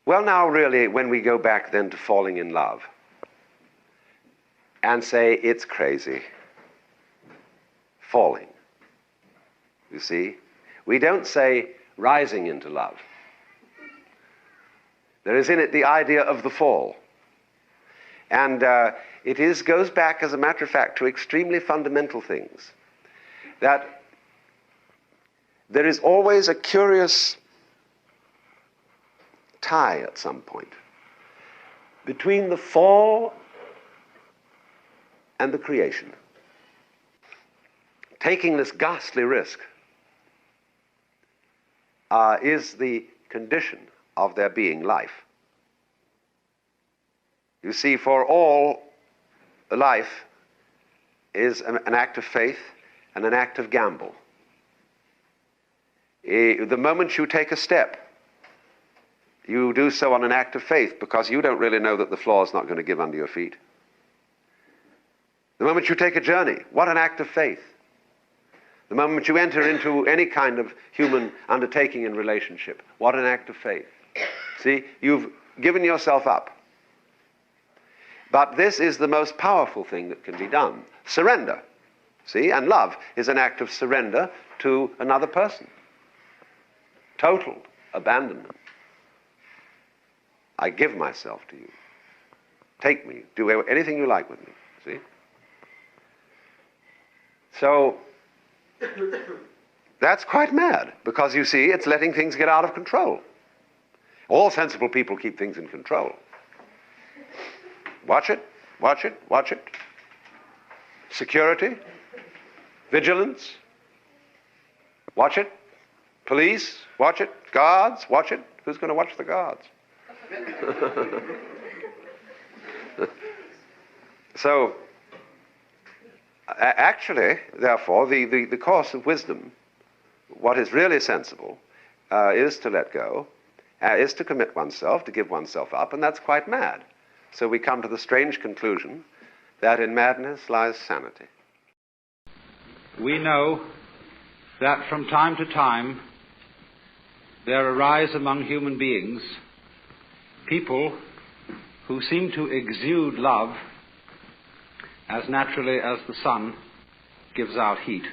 Well, now really, when we go back then to falling in love and say it's crazy, falling, you see, we don't say rising into love. There is in it the idea of the fall. And it goes back, as a matter of fact, to extremely fundamental things. That there is always a curious tie at some point between the fall and the creation. Taking this ghastly risk is the condition of there being life. You see, for all life is an act of faith and an act of gamble. The moment you take a step, you do so on an act of faith because you don't really know that the floor is not going to give under your feet. The moment you take a journey, what an act of faith. The moment you enter into any kind of human undertaking and relationship, what an act of faith. See, you've given yourself up. But this is the most powerful thing that can be done. Surrender. See, and love is an act of surrender to another person. Total abandonment. I give myself to you. Take me. Do anything you like with me. See? So, that's quite mad, because you see, it's letting things get out of control. All sensible people keep things in control. Watch it, watch it, watch it. Security, vigilance, watch it. Police, watch it. Guards, watch it. Who's going to watch the guards? So, actually, therefore, the course of wisdom, what is really sensible, is to let go, is to commit oneself, to give oneself up, and that's quite mad. So we come to the strange conclusion that in madness lies sanity. We know that from time to time there arise among human beings people who seem to exude love as naturally as the sun gives out heat.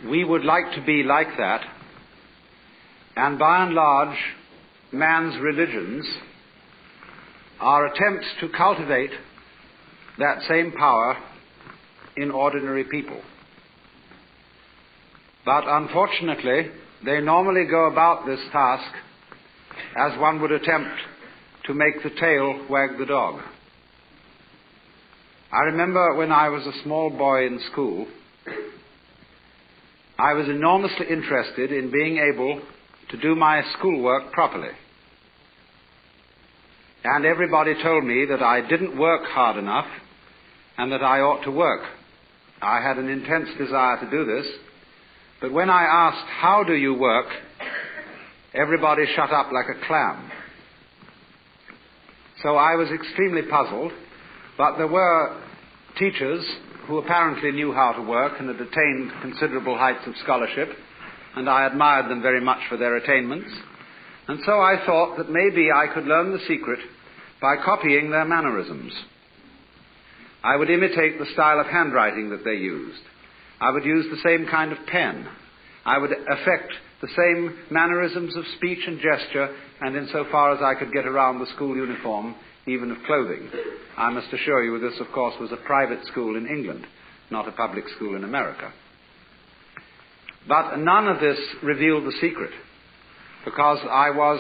We would like to be like that, and by and large, man's religions are attempts to cultivate that same power in ordinary people. But unfortunately, they normally go about this task as one would attempt to make the tail wag the dog. I remember when I was a small boy in school, I was enormously interested in being able to do my schoolwork properly. And everybody told me that I didn't work hard enough and that I ought to work. I had an intense desire to do this, but when I asked, "How do you work?" everybody shut up like a clam. So I was extremely puzzled, but there were teachers who apparently knew how to work and had attained considerable heights of scholarship, and I admired them very much for their attainments. And so I thought that maybe I could learn the secret by copying their mannerisms. I would imitate the style of handwriting that they used. I would use the same kind of pen. I would affect the same mannerisms of speech and gesture, and insofar as I could get around the school uniform, even of clothing. I must assure you this, of course, was a private school in England, not a public school in America. But none of this revealed the secret, because I was,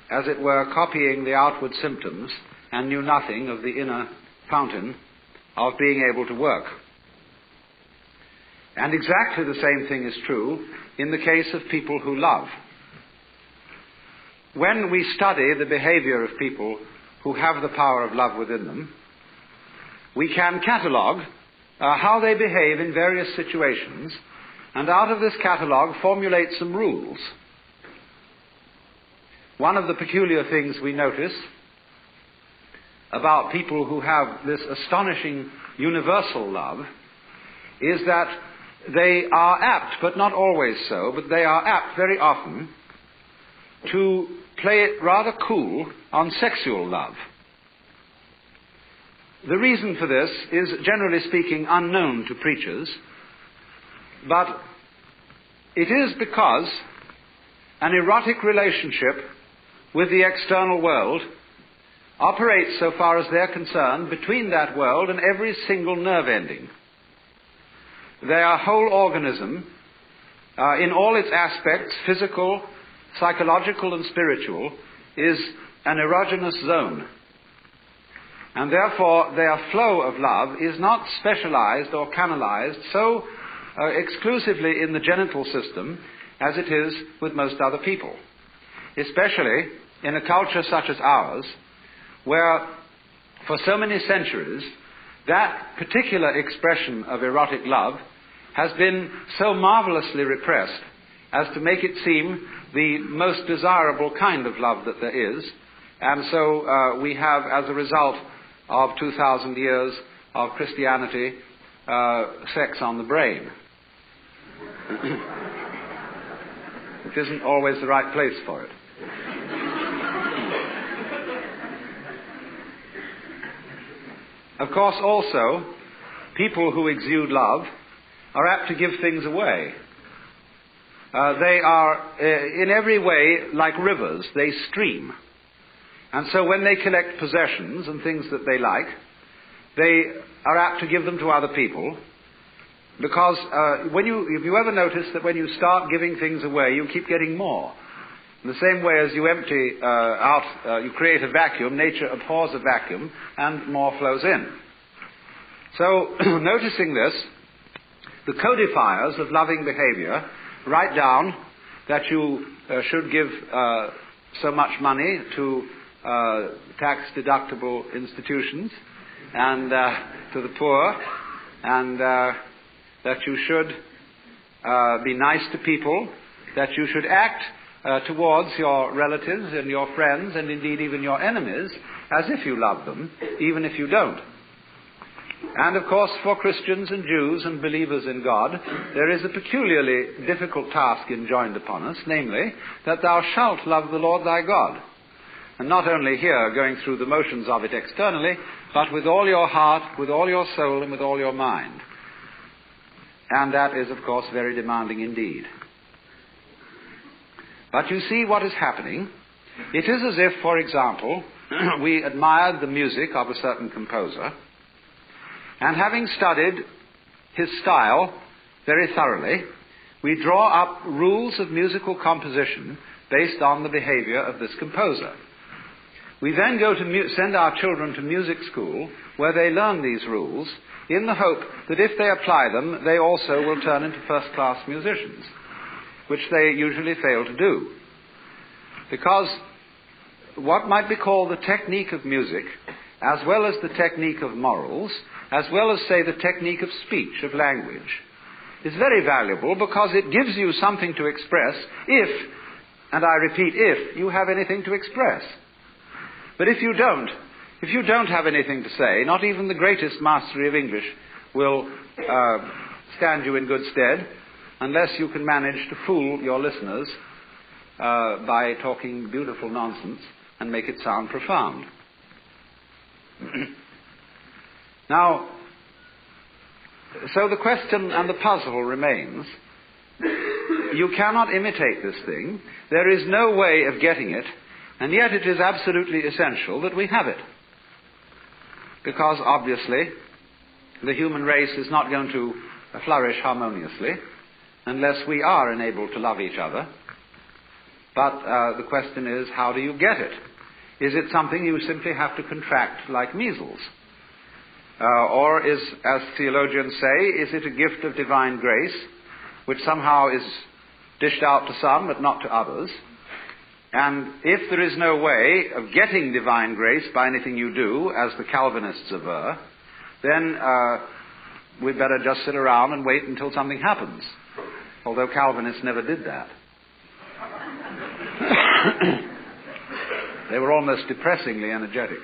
as it were, copying the outward symptoms and knew nothing of the inner fountain of being able to work. And exactly the same thing is true in the case of people who love. When we study the behavior of people who have the power of love within them, we can catalogue how they behave in various situations, and out of this catalogue formulate some rules. One of the peculiar things we notice about people who have this astonishing universal love is that they are apt, but not always so, but they are apt very often to play it rather cool on sexual love. The reason for this is, generally speaking, unknown to preachers, but it is because an erotic relationship with the external world operates, so far as they're concerned, between that world and every single nerve ending. Their whole organism, in all its aspects, physical, psychological and spiritual, is an erogenous zone. And therefore their flow of love is not specialized or canalized so exclusively in the genital system as it is with most other people. Especially in a culture such as ours, where for so many centuries that particular expression of erotic love has been so marvelously repressed as to make it seem the most desirable kind of love that there is. And so we have, as a result of 2,000 years of Christianity, sex on the brain. Which isn't always the right place for it. Of course, also, people who exude love are apt to give things away. They are, in every way, like rivers. They stream. And so when they collect possessions and things that they like, they are apt to give them to other people, because if you ever notice that when you start giving things away, you keep getting more. In the same way as you empty you create a vacuum, nature abhors a vacuum, and more flows in. So, noticing this, the codifiers of loving behavior write down that you should give so much money to tax-deductible institutions and to the poor, and that you should be nice to people, that you should act towards your relatives and your friends and indeed even your enemies as if you love them, even if you don't. And of course, for Christians and Jews and believers in God, there is a peculiarly difficult task enjoined upon us, namely, that thou shalt love the Lord thy God. And not only here, going through the motions of it externally, but with all your heart, with all your soul, and with all your mind. And that is, of course, very demanding indeed. But you see what is happening. It is as if, for example, we admired the music of a certain composer, and having studied his style very thoroughly, we draw up rules of musical composition based on the behavior of this composer. We then go to send our children to music school, where they learn these rules, in the hope that if they apply them, they also will turn into first-class musicians, which they usually fail to do. Because what might be called the technique of music, as well as the technique of morals, as well as, say, the technique of speech, of language, is very valuable because it gives you something to express if, and I repeat, if you have anything to express. But if you don't have anything to say, not even the greatest mastery of English will stand you in good stead, unless you can manage to fool your listeners by talking beautiful nonsense and make it sound profound. Now, so the question and the puzzle remains. You cannot imitate this thing. There is no way of getting it, and yet it is absolutely essential that we have it. Because obviously, the human race is not going to flourish harmoniously unless we are enabled to love each other. But the question is, how do you get it? Is it something you simply have to contract like measles? Or is, as theologians say, is it a gift of divine grace, which somehow is dished out to some but not to others? And if there is no way of getting divine grace by anything you do, as the Calvinists aver, then we'd better just sit around and wait until something happens. Although Calvinists never did that. They were almost depressingly energetic.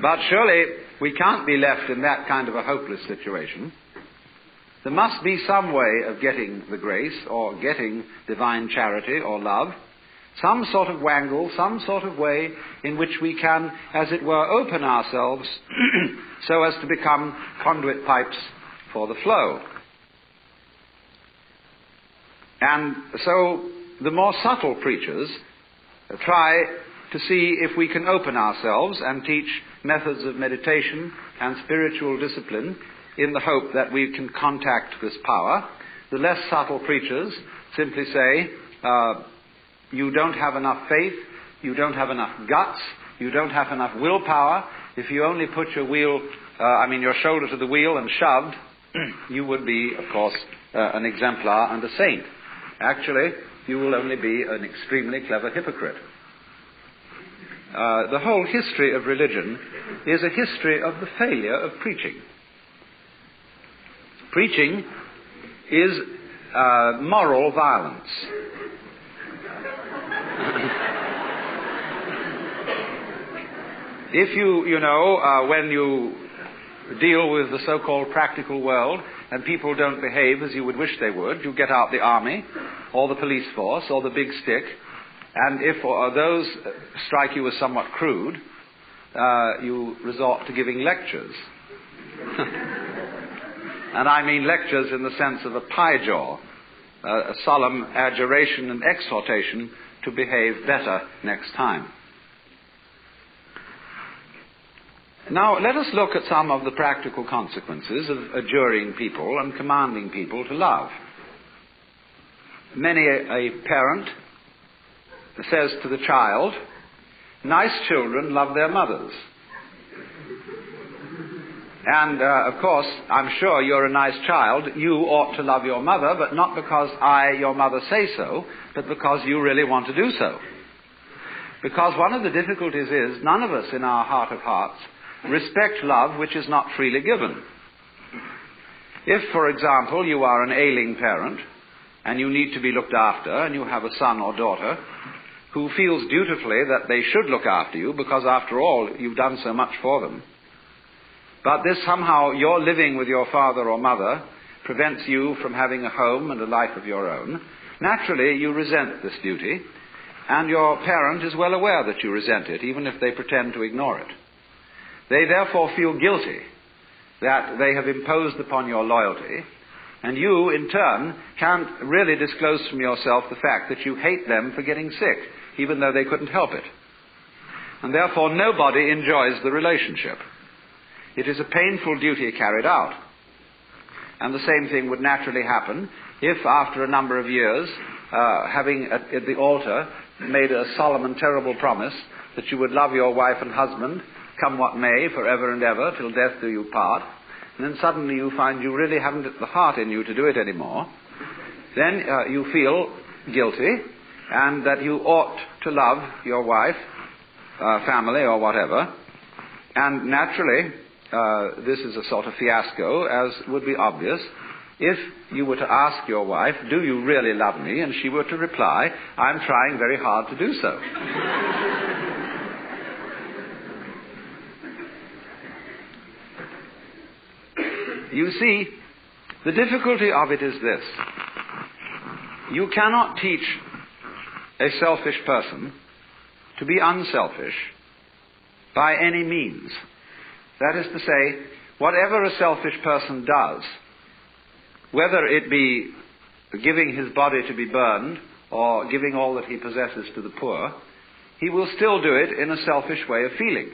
But surely we can't be left in that kind of a hopeless situation. There must be some way of getting the grace, or getting divine charity or love, some sort of wangle, some sort of way in which we can, as it were, open ourselves so as to become conduit pipes for the flow. And so the more subtle preachers try to see if we can open ourselves and teach methods of meditation and spiritual discipline in the hope that we can contact this power. The less subtle preachers simply say, you don't have enough faith, you don't have enough guts, you don't have enough willpower. If you only put your shoulder to the wheel and shoved, you would be, of course, an exemplar and a saint. Actually, you will only be an extremely clever hypocrite. The whole history of religion is a history of the failure of preaching. Preaching is moral violence. If when you deal with the so-called practical world and people don't behave as you would wish they would, you get out the army or the police force or the big stick, and if those strike you as somewhat crude, you resort to giving lectures. And I mean lectures in the sense of a pie jaw, a solemn adjuration and exhortation to behave better next time. Now, let us look at some of the practical consequences of adjuring people and commanding people to love. Many a parent says to the child, nice children love their mothers. And, of course, I'm sure you're a nice child. You ought to love your mother, but not because I, your mother, say so, but because you really want to do so. Because one of the difficulties is none of us in our heart of hearts respect love which is not freely given. If, for example, you are an ailing parent and you need to be looked after and you have a son or daughter who feels dutifully that they should look after you because, after all, you've done so much for them, but this somehow, your living with your father or mother prevents you from having a home and a life of your own, naturally you resent this duty, and your parent is well aware that you resent it, even if they pretend to ignore it. They therefore feel guilty that they have imposed upon your loyalty, and you, in turn, can't really disclose from yourself the fact that you hate them for getting sick, even though they couldn't help it. And therefore nobody enjoys the relationship. It is a painful duty carried out. And the same thing would naturally happen if, after a number of years, having at the altar made a solemn and terrible promise that you would love your wife and husband, come what may, forever and ever, till death do you part, and then suddenly you find you really haven't the heart in you to do it anymore, then you feel guilty, and that you ought to love your wife, family, or whatever, and naturally, this is a sort of fiasco, as would be obvious, if you were to ask your wife, do you really love me? And she were to reply, I'm trying very hard to do so. You see, the difficulty of it is this. You cannot teach a selfish person to be unselfish by any means. That is to say, whatever a selfish person does, whether it be giving his body to be burned or giving all that he possesses to the poor, he will still do it in a selfish way of feeling.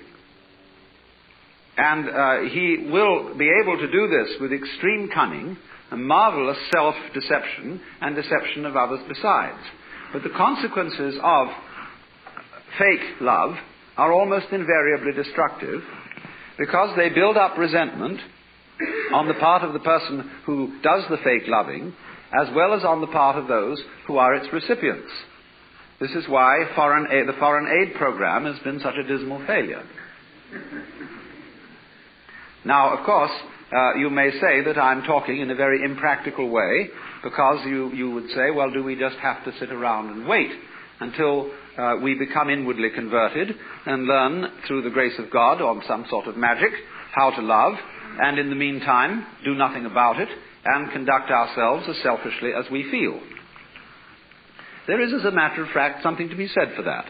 And he will be able to do this with extreme cunning and marvelous self-deception and deception of others besides. But the consequences of fake love are almost invariably destructive, because they build up resentment on the part of the person who does the fake loving, as well as on the part of those who are its recipients. This is why the foreign aid program has been such a dismal failure. Now, of course, you may say that I'm talking in a very impractical way, because you would say, well, do we just have to sit around and wait until we become inwardly converted and learn through the grace of God, or some sort of magic, how to love, and in the meantime do nothing about it and conduct ourselves as selfishly as we feel. There is, as a matter of fact, something to be said for that.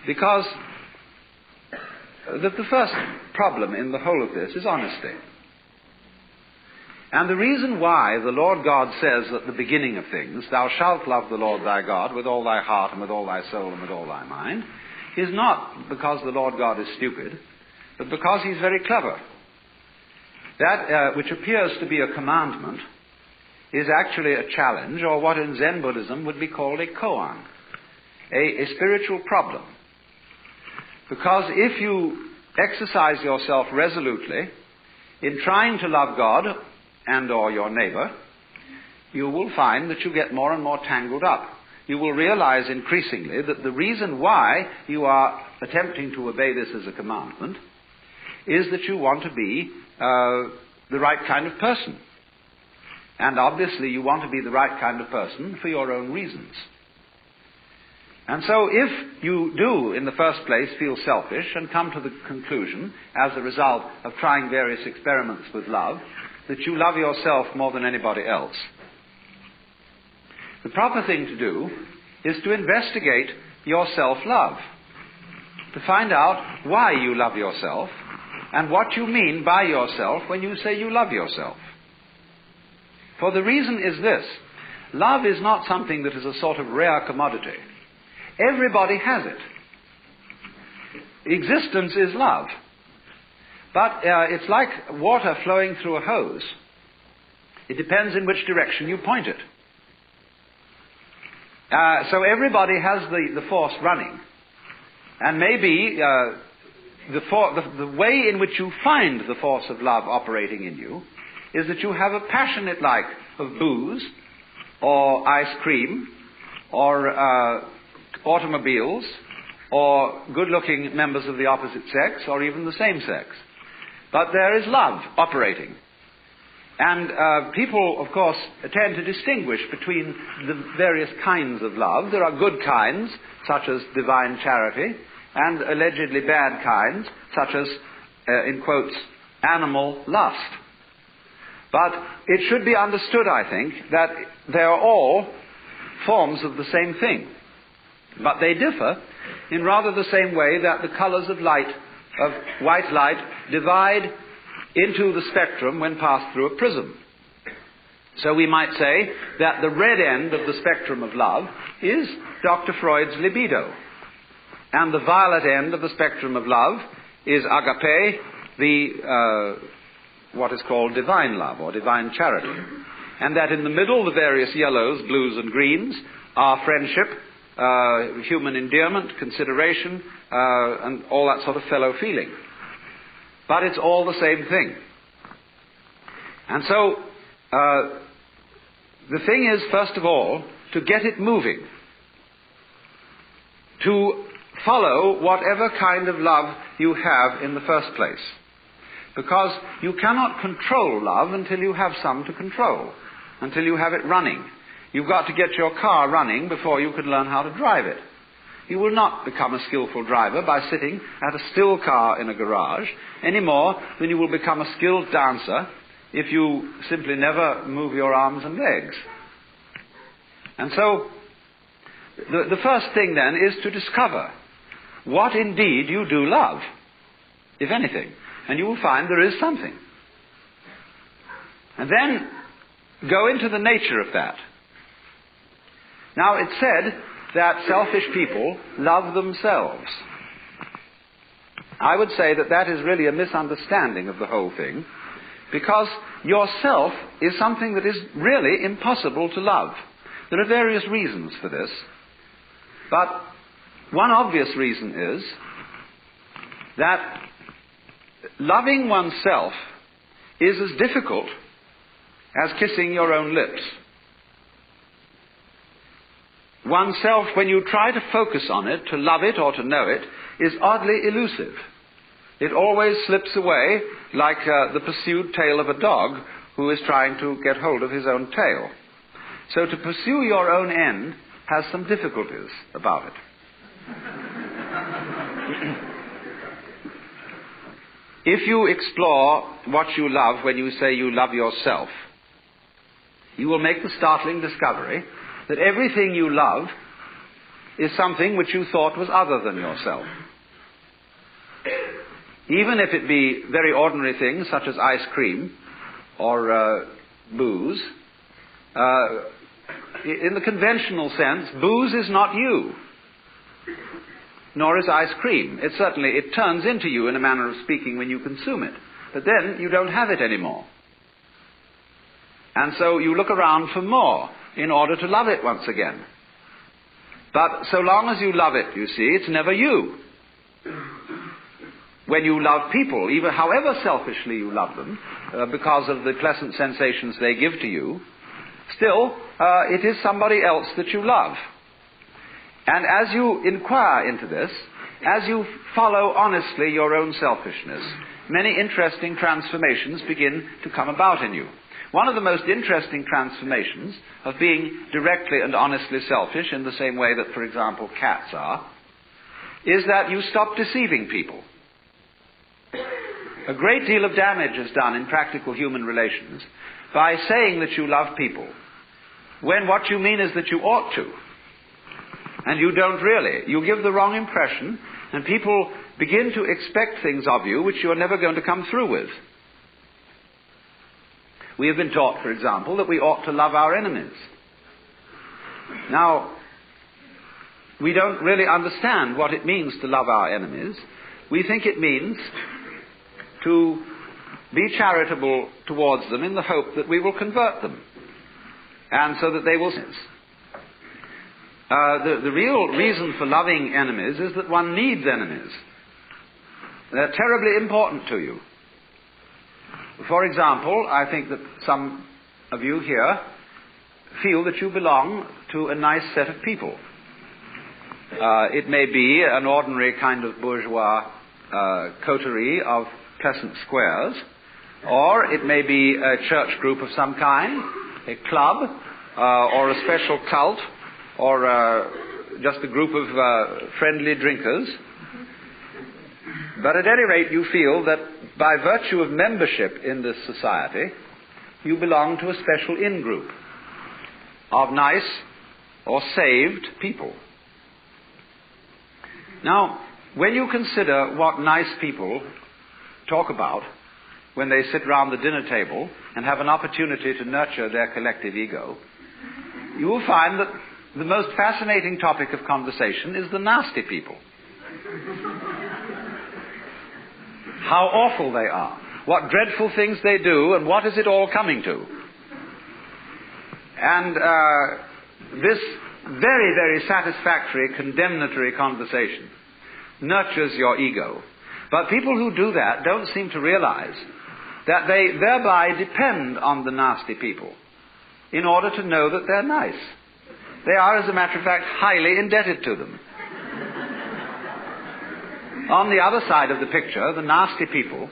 Because the first problem in the whole of this is honesty. And the reason why the Lord God says at the beginning of things, "Thou shalt love the Lord thy God with all thy heart and with all thy soul and with all thy mind," is not because the Lord God is stupid, but because he's very clever. That which appears to be a commandment is actually a challenge, or what in Zen Buddhism would be called a koan, a spiritual problem. Because if you exercise yourself resolutely in trying to love God and or your neighbor, you will find that you get more and more tangled up. You will realize increasingly that the reason why you are attempting to obey this as a commandment is that you want to be the right kind of person. And obviously you want to be the right kind of person for your own reasons. And so if you do, in the first place, feel selfish and come to the conclusion, as a result of trying various experiments with love, that you love yourself more than anybody else, the proper thing to do is to investigate your self-love, to find out why you love yourself and what you mean by yourself when you say you love yourself. For the reason is this: love is not something that is a sort of rare commodity. Everybody has it. Existence is love. But it's like water flowing through a hose. It depends in which direction you point it. So everybody has the force running. And maybe the way in which you find the force of love operating in you is that you have a passionate like of booze, or ice cream, or automobiles, or good-looking members of the opposite sex, or even the same sex. But there is love operating. And people, of course, tend to distinguish between the various kinds of love. There are good kinds, such as divine charity, and allegedly bad kinds, such as, in quotes, animal lust. But it should be understood, I think, that they are all forms of the same thing. But they differ in rather the same way that the colors of light, of white light, divide into the spectrum when passed through a prism. So we might say that the red end of the spectrum of love is Dr. Freud's libido. And the violet end of the spectrum of love is agape, the what is called divine love or divine charity. And that in the middle, the various yellows, blues and greens are friendship, human endearment, consideration, and all that sort of fellow feeling. But it's all the same thing. And so, the thing is, first of all, to get it moving. To follow whatever kind of love you have in the first place. Because you cannot control love until you have some to control, until you have it running. You've got to get your car running before you can learn how to drive it. You will not become a skillful driver by sitting at a still car in a garage any more than you will become a skilled dancer if you simply never move your arms and legs. And so, the first thing then is to discover what indeed you do love, if anything. And you will find there is something. And then go into the nature of that. Now, it's said that selfish people love themselves. I would say that that is really a misunderstanding of the whole thing, because yourself is something that is really impossible to love. There are various reasons for this, but one obvious reason is that loving oneself is as difficult as kissing your own lips. Oneself, when you try to focus on it, to love it or to know it, is oddly elusive. It always slips away like the pursued tail of a dog who is trying to get hold of his own tail. So to pursue your own end has some difficulties about it. if you explore what you love when you say you love yourself, you will make the startling discovery that everything you love is something which you thought was other than yourself. Even if it be very ordinary things such as ice cream or booze, in the conventional sense, booze is not you, nor is ice cream. It turns into you in a manner of speaking when you consume it. But then you don't have it anymore. And so you look around for more in order to love it once again. But so long as you love it, you see, it's never you. When you love people, even however selfishly you love them, because of the pleasant sensations they give to you, still, it is somebody else that you love. And as you inquire into this, as you follow honestly your own selfishness, many interesting transformations begin to come about in you. One of the most interesting transformations of being directly and honestly selfish, in the same way that, for example, cats are, is that you stop deceiving people. A great deal of damage is done in practical human relations by saying that you love people, when what you mean is that you ought to. And you don't really. You give the wrong impression, and people begin to expect things of you which you're never going to come through with. We have been taught, for example, that we ought to love our enemies. Now, we don't really understand what it means to love our enemies. We think it means to be charitable towards them in the hope that we will convert them, and so that they will sin. The real reason for loving enemies is that one needs enemies. They're terribly important to you. For example, I think that some of you here feel that you belong to a nice set of people. It may be an ordinary kind of bourgeois coterie of pleasant squares, or it may be a church group of some kind, a club, or a special cult, or just a group of friendly drinkers. But at any rate, you feel that by virtue of membership in this society, you belong to a special in-group of nice or saved people. Now, when you consider what nice people talk about when they sit round the dinner table and have an opportunity to nurture their collective ego, you will find that the most fascinating topic of conversation is the nasty people. How awful they are, what dreadful things they do, and what is it all coming to. And this very, very satisfactory, condemnatory conversation nurtures your ego. But people who do that don't seem to realize that they thereby depend on the nasty people in order to know that they're nice. They are, as a matter of fact, highly indebted to them. On the other side of the picture, the nasty people,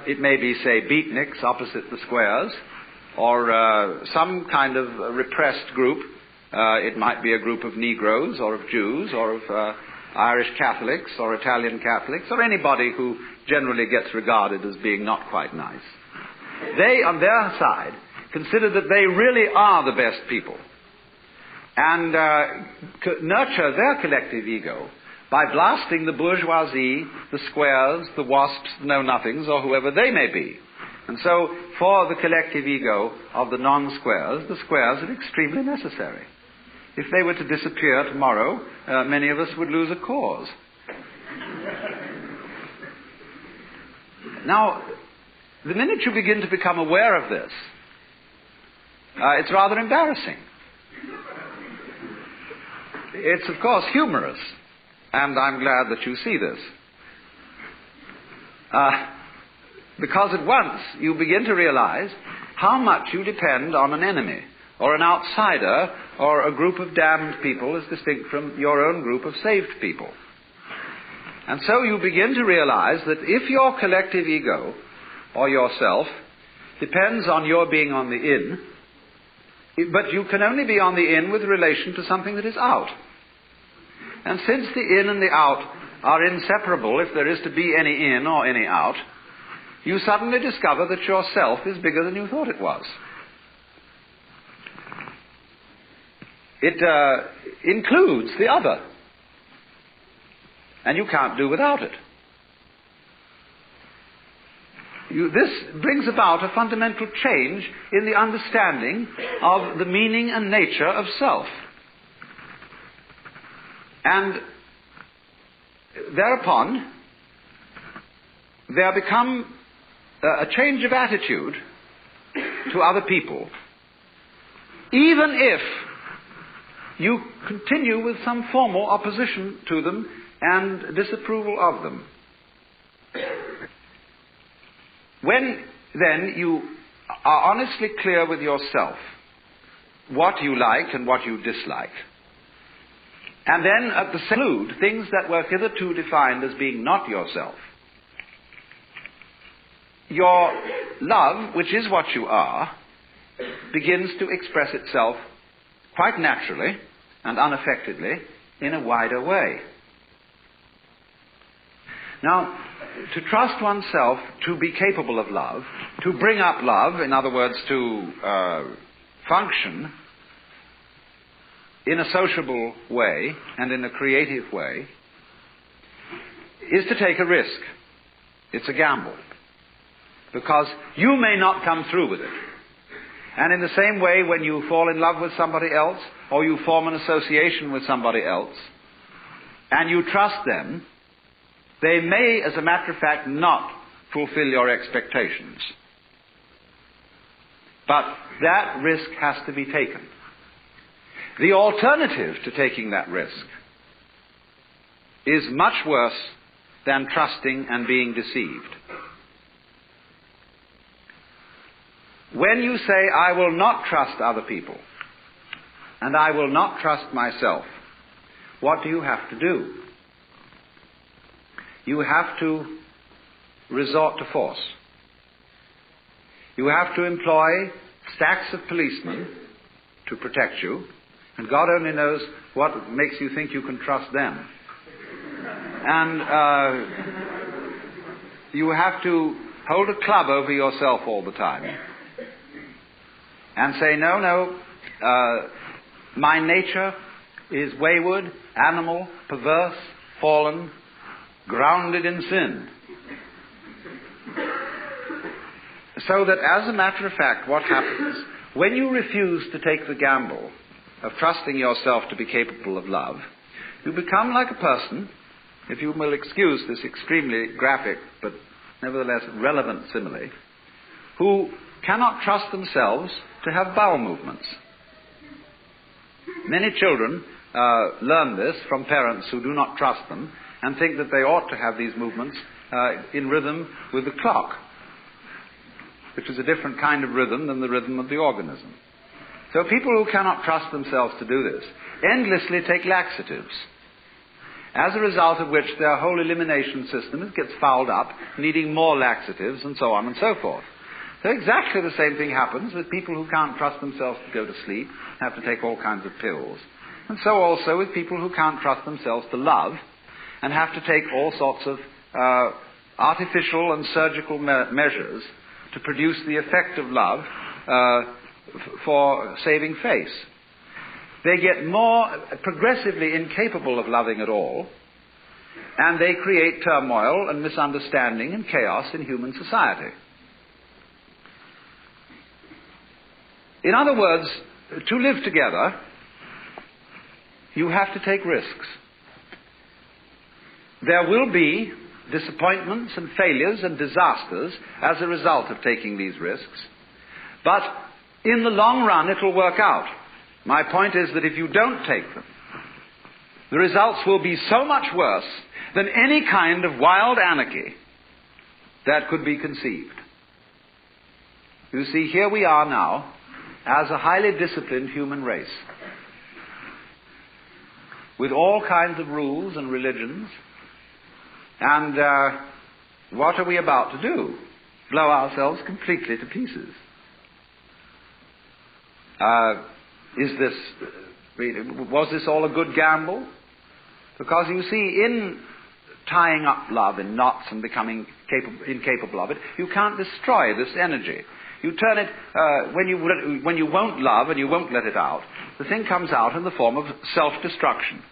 it may be, say, beatniks opposite the squares, or some kind of repressed group. It might be a group of Negroes, or of Jews, or of Irish Catholics, or Italian Catholics, or anybody who generally gets regarded as being not quite nice. They, on their side, consider that they really are the best people, and nurture their collective ego by blasting the bourgeoisie, the squares, the wasps, the know-nothings, or whoever they may be. And so, for the collective ego of the non-squares, the squares are extremely necessary. If they were to disappear tomorrow, many of us would lose a cause. Now, the minute you begin to become aware of this, it's rather embarrassing. It's, of course, humorous. And I'm glad that you see this. Because at once you begin to realize how much you depend on an enemy, or an outsider, or a group of damned people as distinct from your own group of saved people. And so you begin to realize that if your collective ego, or yourself, depends on your being on the in, but you can only be on the in with relation to something that is out. And since the in and the out are inseparable if there is to be any in or any out, you suddenly discover that your self is bigger than you thought it was. It includes the other, and you can't do without it. This brings about a fundamental change in the understanding of the meaning and nature of self. And thereupon, there become a change of attitude to other people, even if you continue with some formal opposition to them and disapproval of them. When, then, you are honestly clear with yourself what you like and what you dislike, and then at the same include things that were hitherto defined as being not yourself, your love, which is what you are, begins to express itself quite naturally and unaffectedly in a wider way. Now, to trust oneself to be capable of love, to bring up love, in other words, to function in a sociable way and in a creative way, is to take a risk. It's a gamble. Because you may not come through with it. And in the same way, when you fall in love with somebody else, or you form an association with somebody else, and you trust them, they may, as a matter of fact, not fulfill your expectations. But that risk has to be taken. The alternative to taking that risk is much worse than trusting and being deceived. When you say, I will not trust other people, and I will not trust myself, what do you have to do? You have to resort to force. You have to employ stacks of policemen to protect you, and God only knows what makes you think you can trust them. And you have to hold a club over yourself all the time and say, no, my nature is wayward, animal, perverse, fallen, grounded in sin. So that, as a matter of fact, what happens, when you refuse to take the gamble of trusting yourself to be capable of love, you become like a person, if you will excuse this extremely graphic but nevertheless relevant simile, who cannot trust themselves to have bowel movements. Many children learn this from parents who do not trust them and think that they ought to have these movements in rhythm with the clock, which is a different kind of rhythm than the rhythm of the organism. So people who cannot trust themselves to do this endlessly take laxatives, as a result of which their whole elimination system gets fouled up, needing more laxatives and so on and so forth. So exactly the same thing happens with people who can't trust themselves to go to sleep, have to take all kinds of pills. And so also with people who can't trust themselves to love and have to take all sorts of artificial and surgical measures to produce the effect of love for saving face. They get more progressively incapable of loving at all, and they create turmoil and misunderstanding and chaos in human society. In other words, to live together, you have to take risks. There will be disappointments and failures and disasters as a result of taking these risks, but in the long run it will work out. My point is that if you don't take them, the results will be so much worse than any kind of wild anarchy that could be conceived. You see, here we are now as a highly disciplined human race, with all kinds of rules and religions, and what are we about to do? Blow ourselves completely to pieces. Was this all a good gamble? Because you see, in tying up love in knots and becoming incapable of it. You can't destroy this energy. You turn it, when you won't love and you won't let it out, the thing comes out in the form of self-destruction.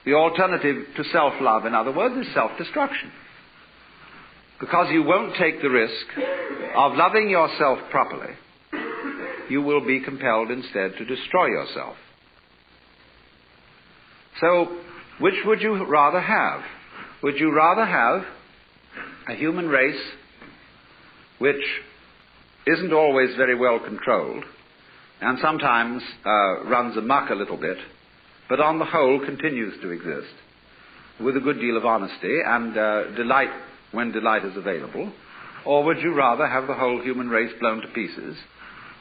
The alternative to self-love, in other words, is self-destruction. Because you won't take the risk of loving yourself properly, you will be compelled instead to destroy yourself. So, which would you rather have? Would you rather have a human race which isn't always very well controlled and sometimes runs amok a little bit, but on the whole continues to exist with a good deal of honesty and delight when delight is available? Or would you rather have the whole human race blown to pieces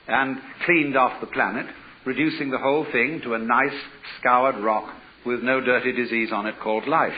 and cleaned off the planet, reducing the whole thing to a nice scoured rock with no dirty disease on it called life?